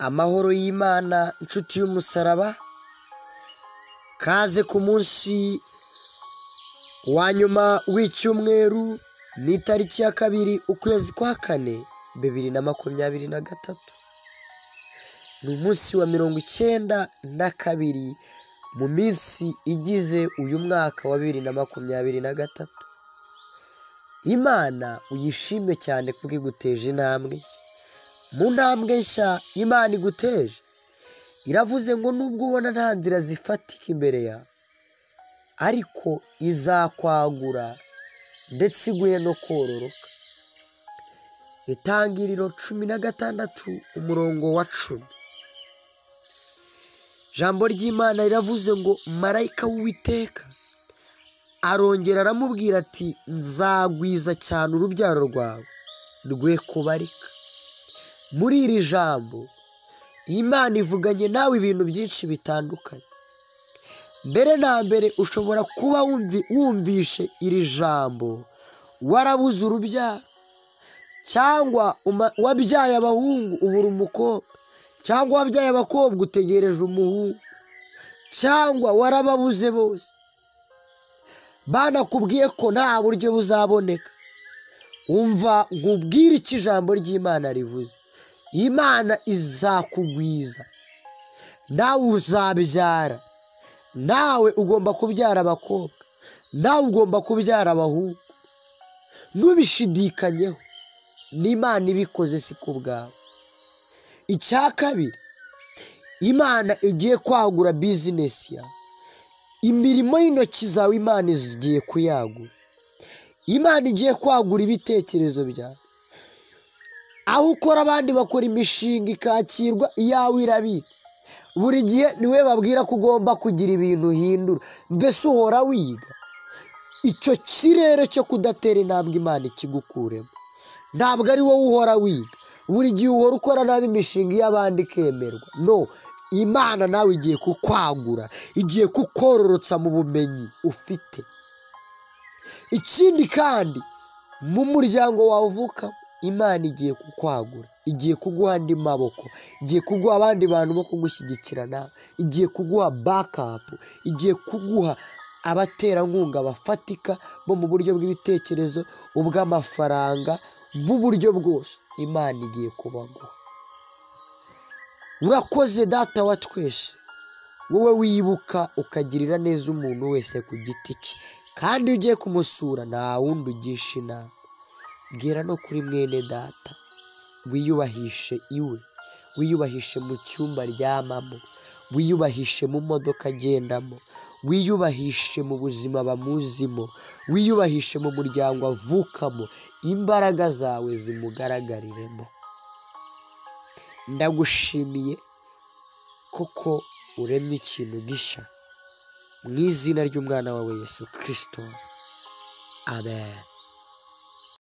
Amahoro y'Imana inshuti y'umusaraba, kaze ku munsi wa nyuma w'icyumweru ni tariki ya 2 ukwezi kwa 4 2023. Ni umunsi wa 92 mu minsi igize uyu mwaka wa 2023. Imana uyishime cyane kuko iguteje intambwe. Mu ntambwe nshya Imana iguteje, iravuze ngo nubwo ubona nta nzira zifatika imbere yawe, ariko izakwagura ndetse iguhe no kororoka. Itangiriro 16 umurongo wa 10. Jambo ry'Imana riravuze ngo marayika w'Uwiteka arongera aramubwira ati nzagwiza cyane urubyaro rwawe rwe kubarika. Muri iri jambo Imana ivuganye nawe ibintu byinshi bitandukanye. Mbere na mbere ushobora kuba wumvishe iri jambo warabuze urubyaro, cyangwa wabyaye abahungu ubura umukobwa, cyangwa wabyaye abakobwa utegereje umuhungu, cyangwa warababuze bose. Banakubwiye ko nta buryo buzaboneka. Umva nkubwire iki ijambo ry'Imana rivuze. Imana izakugwiza, nawe uzabyara. Nawe ugomba kubyara abakobwa, nawe ugomba kubyara abahungu. Ntubishidikanyeho, n'Imana ibikoze si ku bwawe. Icya kabiri, Imana igiye kwagura bizinesi yawe. Imirimo y'intoki zawe Imana igiye kuyagura. Imana igiye kwagura ibitekerezo byawe. Aho ukora abandi bakora imishinga ikakirwa, iyawe irabitse. Buri gihe niwe babwira ko ugomba kugira ibintu uhindura. Mbese uhora wiga. Icyo kirere cyo kudatera intambwe Imana ikigukuremo. Ntabwo ari wowe uhora wiga. Buri gihe uhora ukora nabi imishinga y'abandi ikemerwa. No, Imana nawe igiye kukwagura, igiye kukororotsa mu bumenyi ufite. Ikindi kandi, mu muryango wawe uvukamo, Imana igiye kukwagura, igiye kuguha andi maboko, igiye kuguha abandi bantu bo kugushyigikira nawe, igiye kuguha backup, igiye kuguha abaterankunga bafatika bo mu buryo bw'ibitekerezo, ubw'amafaranga, bw'uburyo bwose. Imana igiye kubaguha. Urakoze Data wa twese, wowe wibuka ukagirira neza umuntu wese ku giti cye, kandi ugiye kumusura nta wundi ugisha inama. Bwira no kuri mwene data, wiyubahishe iwe, wiyubahishe mu cyumba aryamamo, wiyubahishe mu modoka agendamo, wiyubahishe mu buzima bamuzimo, wiyubahishe mu muryango avukamo. Imbaraga zawe zimugaragaremo. Ndagushimiye kuko uremye ikintu gishya, mu izina ry'umwana wawe Yesu Kristo. Amen.